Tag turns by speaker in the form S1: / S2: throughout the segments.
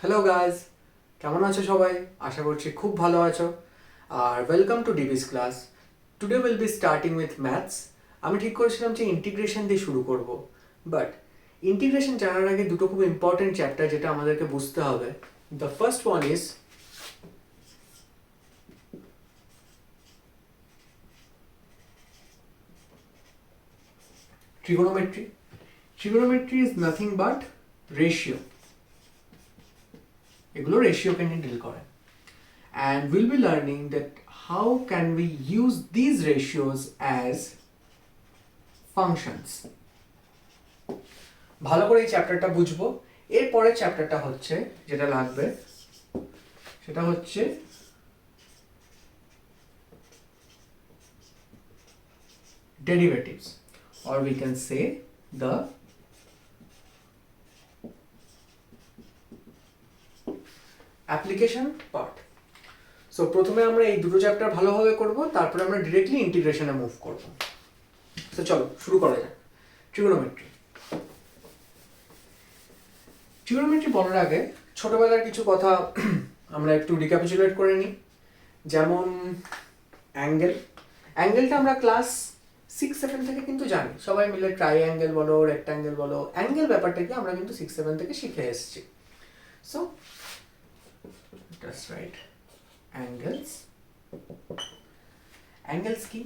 S1: Hello guys, কেমন আছো সবাই? আশা করছি খুব ভালো আছো। আর ওয়েলকাম টু ডিবিস class. Today will be starting with maths. আমি ঠিক করেছিলাম যে ইন্টিগ্রেশন দিয়ে শুরু করব, বাট ইন্টিগ্রেশন জানার আগে দুটো খুব ইম্পর্টেন্ট চ্যাপ্টার যেটা আমাদেরকে বুঝতে হবে। The first one is trigonometry. Trigonometry is nothing but ratio. এগুলো রেশিওকে নিয়ে ডিল করে। And we'll be learning that how can we use these ratios as functions. ভালো করে এই চ্যাপ্টারটা বুঝবো। এরপরে চ্যাপ্টারটা হচ্ছে যেটা লাগবে সেটা হচ্ছে derivatives, or we can say the application part. So প্রথমে আমরা এই দুটো চ্যাপ্টার ভালোভাবে করব, তারপরে আমরা ডিরেক্টলি ইন্টিগ্রেশনে মুভ করব। তো চলো শুরু করা যাক। ট্রিগোনোমেট্রি। ট্রিগোনোমেট্রি বলার আগে ছোটবেলার কিছু কথা আমরা একটু রিক্যাপিচুলেট করে নিই। যেমন অ্যাঙ্গেলটা আমরা ক্লাস 6-7 থেকে কিন্তু জানি, সবাই মিলে ট্রাইঅ্যাঙ্গেল বলো, রেক্ট্যাঙ্গেল বলো, অ্যাঙ্গেল ব্যাপারটাকে আমরা কিন্তু 6-7 থেকে শিখে এসেছি। So that's right. অ্যাঙ্গেলস কি?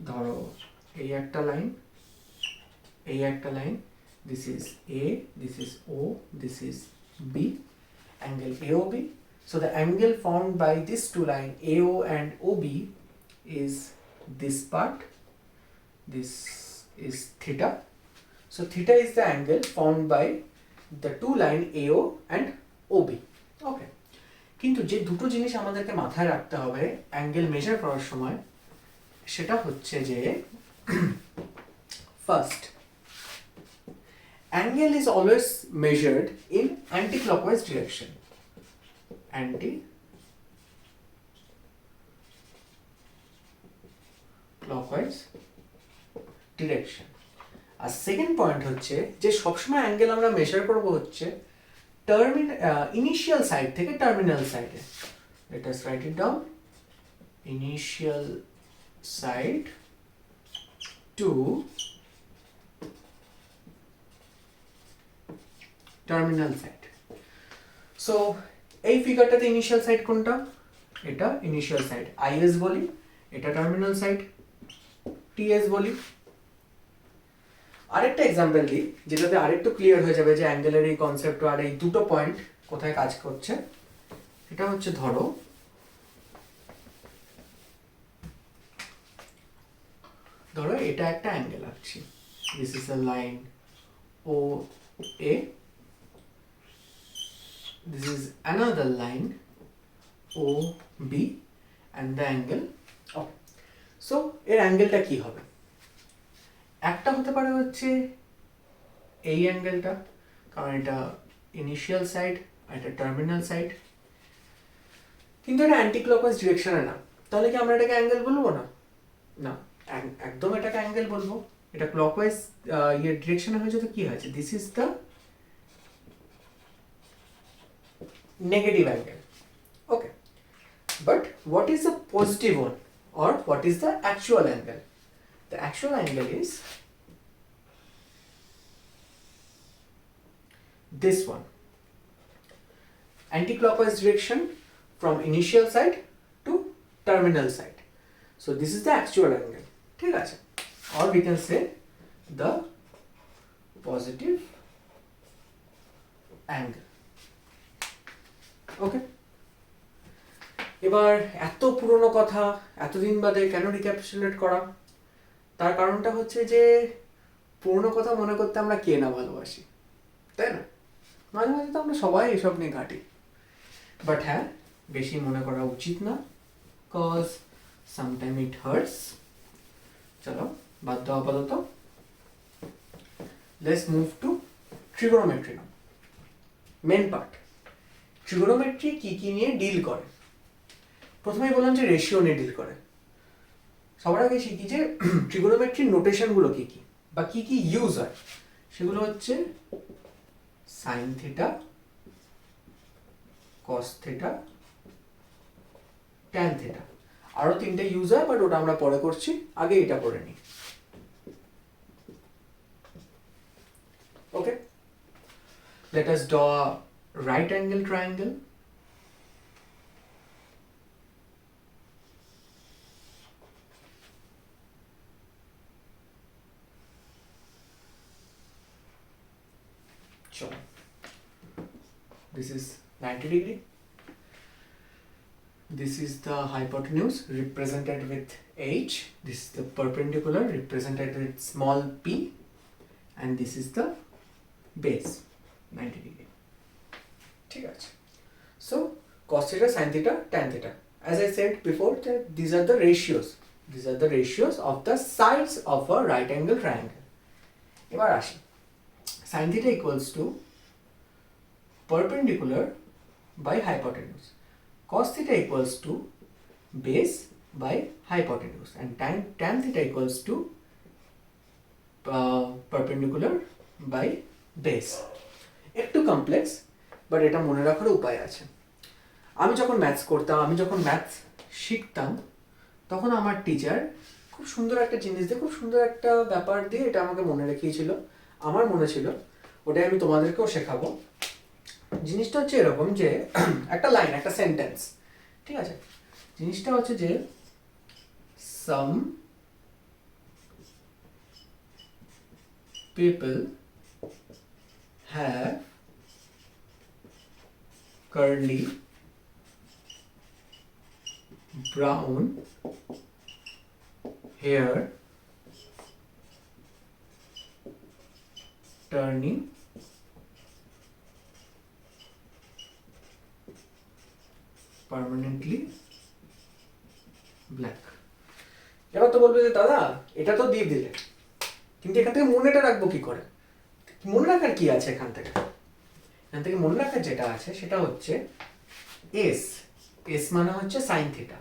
S1: ধরো এই একটা লাইন, এই একটা line, this is A, this is O, this is B, angle AOB. So the angle formed by these two lines AO and OB is this part. This is theta. So theta is the angle formed by the two line AO and OB. Okay. কিন্তু যে দুটো জিনিস আমাদেরকে মাথায় রাখতে হবে angle measure করার সময়, সেটা হচ্ছে যে first, angle is always measured in anti-clockwise direction. Anti-clockwise direction. আর সেকেন্ড পয়েন্ট হচ্ছে যে সবসময় অ্যাঙ্গেল আমরা মেজার করব হচ্ছে ইনিশিয়াল সাইড থেকে টার্মিনাল সাইডে। Let us write it down. Initial side to terminal side. So এই ফিগারটাতে ইনিশিয়াল সাইড কোনটা? এটা ইনিশিয়াল সাইড IS বলি, এটা টার্মিনাল সাইড TS বলি। আরেকটা এক্সাম্পল দিই যেটাতে আরেকটু ক্লিয়ার হয়ে যাবে যে অ্যাঙ্গেলের এই কনসেপ্ট আর এই দুটো পয়েন্ট কোথায় কাজ করছে। এটা হচ্ছে ধরো এটা একটা অ্যাঙ্গেল আঁকছি। This is a line OA, this is another line OB and the angle O. So এর অ্যাঙ্গেলটা কি হবে? একটা হতে পারে হচ্ছে এই অ্যাঙ্গেলটা, কারণ এটা ইনিশিয়াল সাইড আর এটা টার্মিনাল সাইড, কিন্তু এটা অ্যান্টি ক্লকওয়াইজ ডিরেকশনে না। তাহলে কি আমরা এটাকে অ্যাঙ্গেল বলবো না? না, একদম এটাকে অ্যাঙ্গেল বলবো। এটা ক্লকওয়াইজ ডিরেকশনে হয়েছে তো কি হয়েছে? This is the negative angle. Okay, but what is the positive one, or what is the actual angle? The actual angle is this one, anti-clockwise direction from initial side to terminal side. So this is the actual angle. ঠিক আছে? Or we can say the positive angle. ওকে, এবার এত পুরনো কথা এতদিন বাদে কেন recapitulate করা? তার কারণটা হচ্ছে যে পুরনো কথা মনে করতে আমরা কে না ভালোবাসি, তাই না? মাঝে মাঝে তো আমরা সবাই এসব নিয়ে ঘাঁটি, বাট হ্যাঁ, বেশি মনে করা উচিত না, কজ সামটাইম ইট হার্টস। চলো বাদ দাও আপাতত। Let's move to trigonometry now, main part. Trigonometry কি কি নিয়ে ডিল করে? প্রথমেই বললাম যে রেশিও নিয়ে ডিল করে। সবার আগে শিখি যে ট্রিগোনোমেট্রির নোটেশনগুলো কি কি বা কি কি ইউজ হয়। সেগুলো হচ্ছে sine theta, cos theta tan theta. আরো তিনটে ইউজ হয়, বাট ওটা আমরা পরে করছি, আগে এটা করে নিই। ওকে, let us draw a right angle triangle. Sure. This is 90 degree. This is the hypotenuse represented with h. This is the perpendicular represented with small p, and this is the base 90 degree. ঠিক আছে, so cos theta, sin theta, tan theta. As I said before, that these are the ratios. These are the ratios of the sides of a right angle triangle. এবার আসি, sin theta equals to perpendicular by hypotenuse. Cos theta equals to base by hypotenuse, and tan theta equals to perpendicular by base. একটু complex, but এটা মনে রাখার উপায় আছে। আমি যখন ম্যাথস করতাম, আমি যখন ম্যাথস শিখতাম, তখন আমার টিচার খুব সুন্দর একটা জিনিস দিয়ে, খুব সুন্দর একটা ব্যাপার দিয়ে এটা আমাকে মনে রেখেছিল। আমার মনে ছিল, ওটাই আমি তোমাদেরকেও শেখাবো। জিনিসটা হচ্ছে এরকম যে একটা লাইন, একটা সেন্টেন্স, ঠিক আছে? জিনিসটা হচ্ছে যে some people have curly brown hair turning permanently black. এবার তো বলবে যে দাদা এটা তো দিয়ে দিলে, কিন্তু এখান থেকে মনেটা রাখবো কি করে? মনে রাখার কি আছে এখান থেকে? এখান থেকে মনে রাখার যেটা আছে সেটা হচ্ছে এস। এস মানে হচ্ছে সাইন থিটা,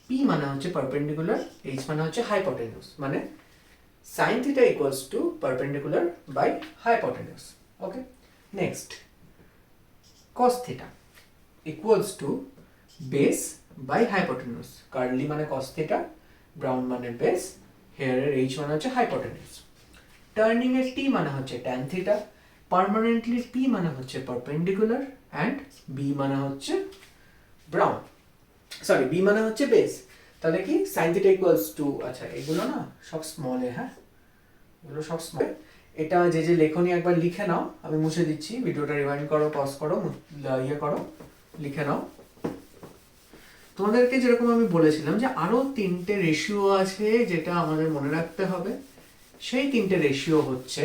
S1: পি মানে হচ্ছে পারপেন্ডিকুলার, এইচ মানে হচ্ছে হাইপোটেনিউস, মানে sine theta equals to perpendicular by hypotenuse. Okay, next cos theta equals to base by hypotenuse. Curly মানে কস থিটা, ব্রাউন মানে বেস, হেয়ারের এইচ মানে হচ্ছে হাইপোটেনিউস। টার্নিং এর টি মানে হচ্ছে ট্যান থিটা, পার্মানেন্টলি পি মানে হচ্ছে পারপেন্ডিকুলার, অ্যান্ড বি মানে হচ্ছে ব্রাউন, সরি বি মানে হচ্ছে বেস। তাহলে কি সাইন থিটা ইকুয়ালস টু, আচ্ছা এগুলো না সব স্মলে, হ্যাঁ এগুলো সব স্মল। এটা যে যে লেখনি একবার লিখে নাও, আমি মুছে দিচ্ছি, ভিডিওটা রিভাইন্ড করো, পজ করো, ইয়ে করো, লিখে নাও। তোমাদেরকে যেরকম আমি বলেছিলাম যে আরো তিনটে রেশিও আছে যেটা আমাদের মনে রাখতে হবে। সেই তিনটে রেশিও হচ্ছে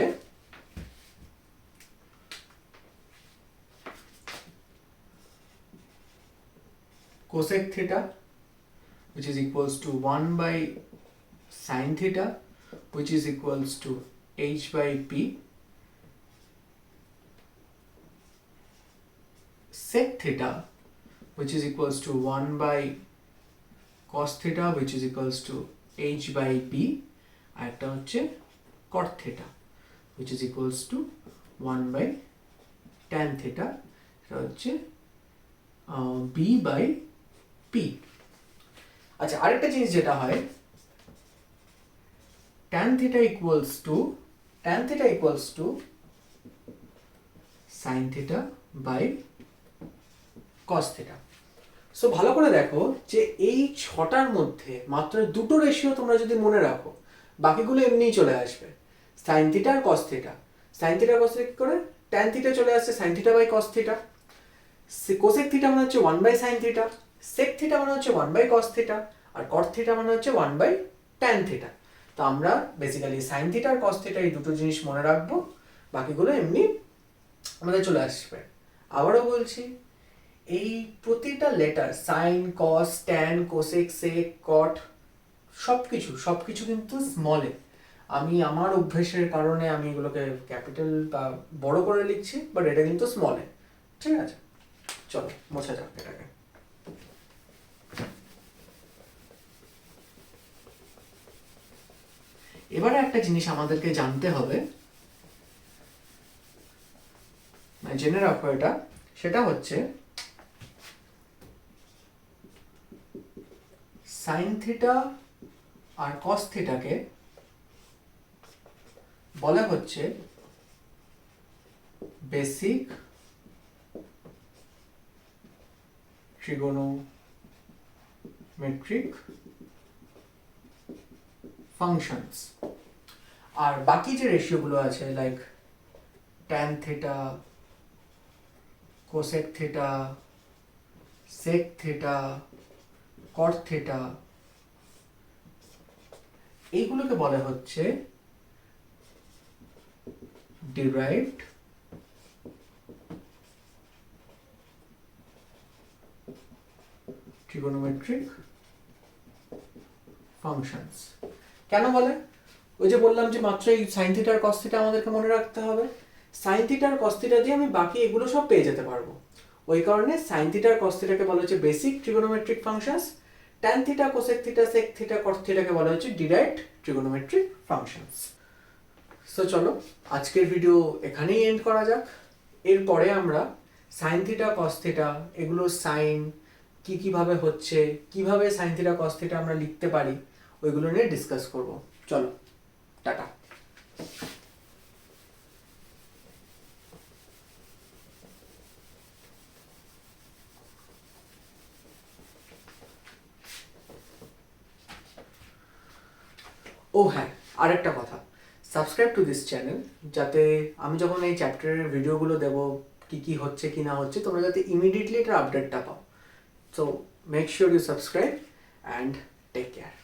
S1: cosec theta, which is equals to 1 by sin theta, which is equals to h by p, sec theta, which is equals to 1 by cos theta, which is equals to h by p, আর একটা হচ্ছে cot theta, which is equals to 1 by tan theta, এটা হচ্ছে b by p। আচ্ছা, আরেকটা জিনিস যেটা হয়, tan theta equals to sin theta by cos theta। So ভালো করে দেখো যে এই ছটার মধ্যে মাত্র দুটো রেশিও তোমরা যদি মনে রাখো, বাকিগুলো এমনিই চলে আসবে। sin theta আর cos theta, sin theta cos theta কি করে, tan theta চলে আসছে sin theta by cos theta, cosec theta মানে হচ্ছে 1 by sin theta, sec theta মানে হচ্ছে 1 by cos theta, R cot theta মানে হচ্ছে 1 by tan theta। তো আমরা বেসিক্যালি sin theta আর cos theta এই দুটো জিনিস মনে রাখবো, বাকিগুলো এমনি আমাদের চলে আসবে। আবারও বলছি, এই প্রতিটা letter sin, cos, tan, cosec, sec, cot সবকিছু কিন্তু স্মলে। আমি আমার অভ্যেসের কারণে আমি এগুলোকে ক্যাপিটাল বা বড় করে লিখছি, বাট এটা কিন্তু স্মলে। ঠিক আছে, চলো মোছা যাক এটাকে। এবারে একটা জিনিস আমাদেরকে জানতে হবে, জেনে রাখো এটা, সেটা হচ্ছে সাইন থিটা আর কস থিটাকে বলা হচ্ছে বেসিক ট্রিগোনোমেট্রিক ফাংশনস। আর বাকি যে রেশিওগুলো আছে like tan theta, cosec theta, sec theta, cot theta, এইগুলোকে বলা হচ্ছে ডিরাইভড ট্রিগোনোমেট্রিক ফাংশনস। কেন বলে? ওই যে বললাম যে মাত্র এই সাইন থিটা আর কস থিটা আমাদেরকে মনে রাখতে হবে। সাইন থিটা আর কস থিটা দিয়ে আমি বাকি এগুলো সব পেয়ে যেতে পারবো। ওই কারণে সাইন থিটা আর কস থিটাকে বলা হচ্ছে basic trigonometric functions, tan theta, cosec theta, sec theta, cot থিটাকে বলা হচ্ছে ডিরাইভড ট্রিগোনোমেট্রিক ফাংশনস। সো চলো আজকের ভিডিও এখানেই এন্ড করা যাক। এরপরে আমরা সাইন থিটা, কস থিটা, এগুলোর সাইন কিভাবে হচ্ছে, কিভাবে সাইন থিটা কস থিটা আমরা লিখতে পারি, ওইগুলো নিয়ে ডিসকাস করব। চলো, টাটা। ও হ্যাঁ, আরেকটা কথা, সাবস্ক্রাইব টু দিস চ্যানেল, যাতে আমি যখন এই চ্যাপ্টারের ভিডিওগুলো দেব কি হচ্ছে কি না হচ্ছে, তোমরা যাতে ইমিডিয়েটলি এটার আপডেটটা পাও। So make sure you subscribe and take care.